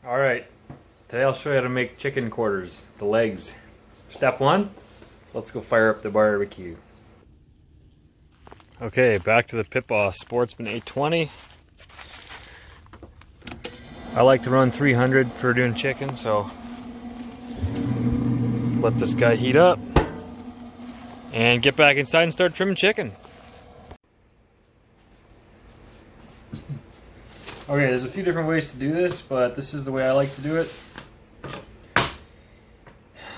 Alright, today I'll show you how to make chicken quarters, the legs. Step one, let's go fire up the barbecue. Okay, back to the Pit Boss Sportsman 820. I like to run 300 for doing chicken, so let this guy heat up and get back inside and start trimming chicken. Okay, there's a few different ways to do this, but this is the way I like to do it.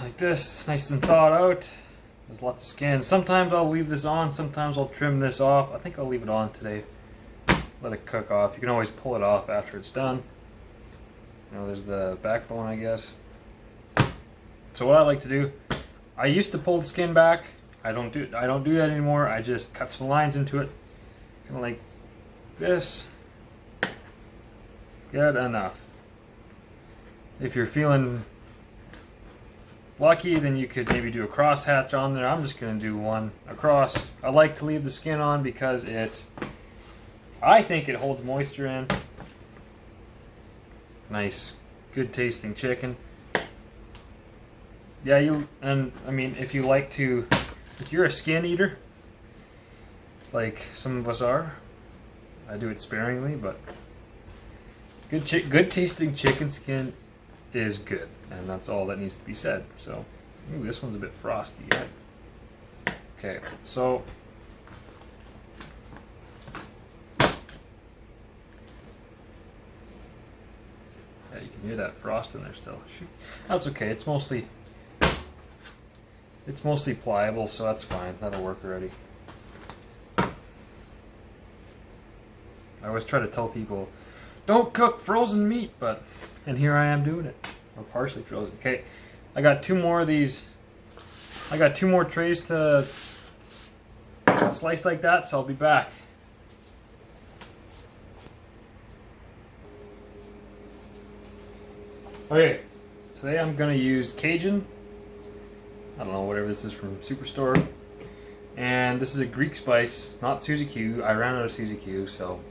Like this, nice and thawed out. There's lots of skin. Sometimes I'll leave this on, sometimes I'll trim this off. I think I'll leave it on today. Let it cook off. You can always pull it off after it's done. You know, there's the backbone, I guess. So what I like to do, I used to pull the skin back. I don't do that anymore. I just cut some lines into it, kind of like this. Good enough. If you're feeling lucky, then you could maybe do a cross hatch on there. I'm just going to do one across. I like to leave the skin on because I think it holds moisture in. Nice, good tasting chicken. Yeah, I mean, if you're a skin eater, like some of us are, I do it sparingly, but good tasting chicken skin is good, and that's all that needs to be said. So, ooh, this one's a bit frosty yet. Okay, so yeah, you can hear that frost in there still. Shoot. That's okay. It's mostly pliable, so that's fine. That'll work already. I always try to tell people, don't cook frozen meat, and here I am doing it. Or partially frozen. Okay, I got two more of these. I got two more trays to slice like that, so I'll be back. Okay, today I'm gonna use Cajun. I don't know, whatever this is from Superstore. And this is a Greek spice, not Suzy Q. I ran out of Suzy Q, so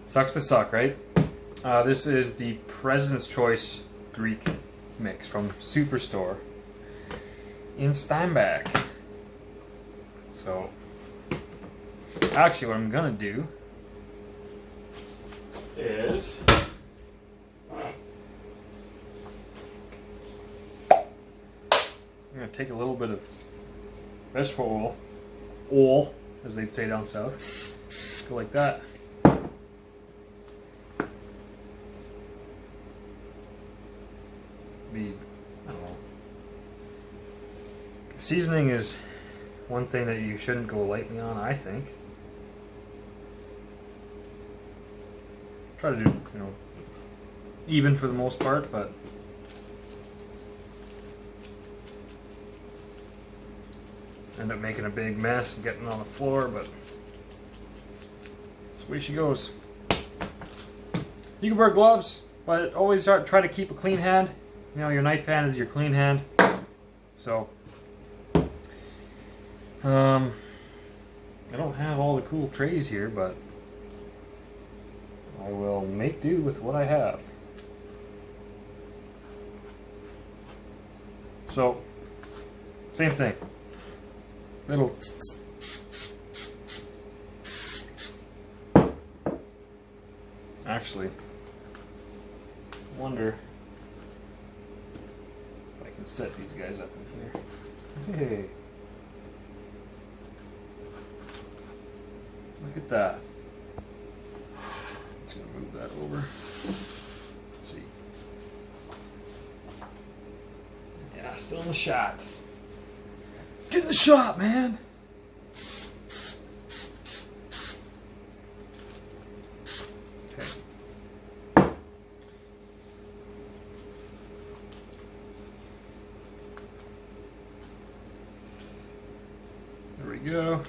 sucks to suck, right? This is the President's Choice Greek mix from Superstore in Steinbach. So, actually what I'm gonna do is I'm gonna take a little bit of vegetable oil, as they'd say down south. Go like that. I don't know. Seasoning is one thing that you shouldn't go lightly on, I think. Try to do, even for the most part, but end up making a big mess and getting on the floor, but that's the way she goes. You can wear gloves, but always try to keep a clean hand. You know, your knife hand is your clean hand. So, I don't have all the cool trays here, but I will make do with what I have. So, same thing. Little actually, wonder if I can set these guys up in here. Hey, look at that. Let's gonna move that over. Let's see. Yeah, still in the shot. Get in the shot, man! Okay. There we go.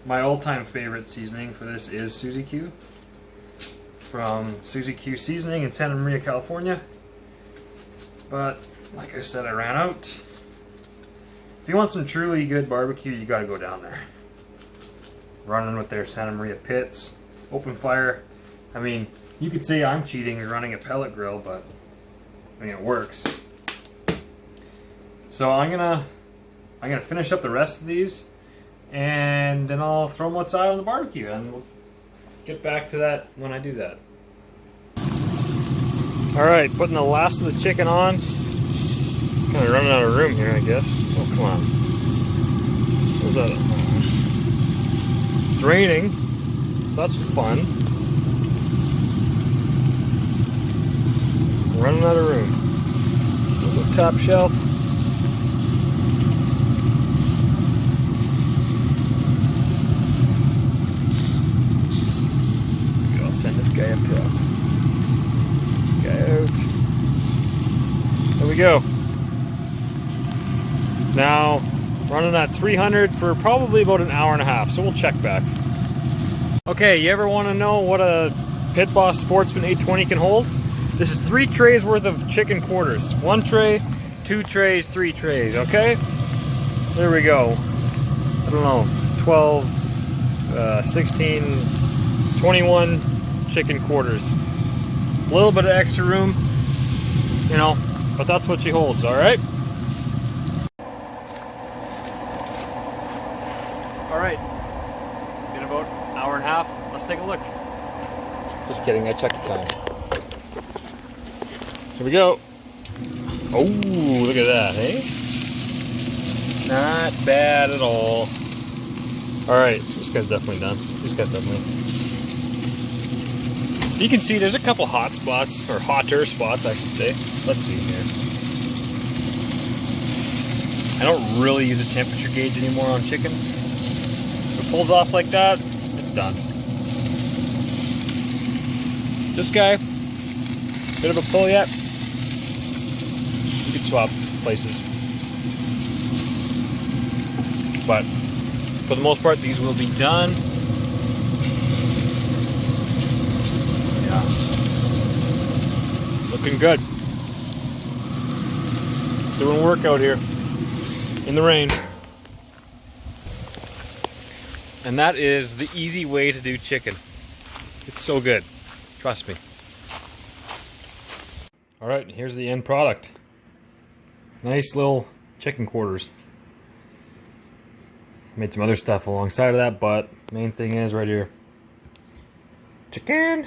My all-time favorite seasoning for this is Suzy Q. From Suzy Q Seasoning in Santa Maria, California. But, like I said, I ran out. If you want some truly good barbecue, you gotta go down there. running with their Santa Maria pits, open fire. I mean, you could say I'm cheating and running a pellet grill, but I mean it works. So I'm gonna finish up the rest of these, and then I'll throw them outside on the barbecue, and we'll get back to that when I do that. All right, putting the last of the chicken on. Kind of running out of room here, I guess. Oh, come on. What's that? It's raining, so that's fun. Running out of room. Little top shelf. Maybe I'll send this guy up here. This guy out. There we go. Now, running at 300 for probably about an hour and a half, so we'll check back. Okay, you ever want to know what a Pit Boss Sportsman 820 can hold? This is 3 trays worth of chicken quarters. 1 tray, 2 trays, 3 trays, okay? There we go. I don't know, 12, 16, 21 chicken quarters. A little bit of extra room, you know, but that's what she holds, all right? All right, in about an hour and a half, let's take a look. Just kidding, I checked the time. Here we go. Oh, look at that, hey? Not bad at all. All right, this guy's definitely done. This guy's definitely. You can see there's a couple hot spots, or hotter spots, I should say. Let's see here. I don't really use a temperature gauge anymore on chicken. If it pulls off like that, it's done. This guy, bit of a pull yet. You could swap places. But for the most part, these will be done. Yeah. Looking good. Doing work out here in the rain. And that is the easy way to do chicken. It's so good. Trust me. All right, here's the end product. Nice little chicken quarters. Made some other stuff alongside of that, but main thing is right here. Chicken.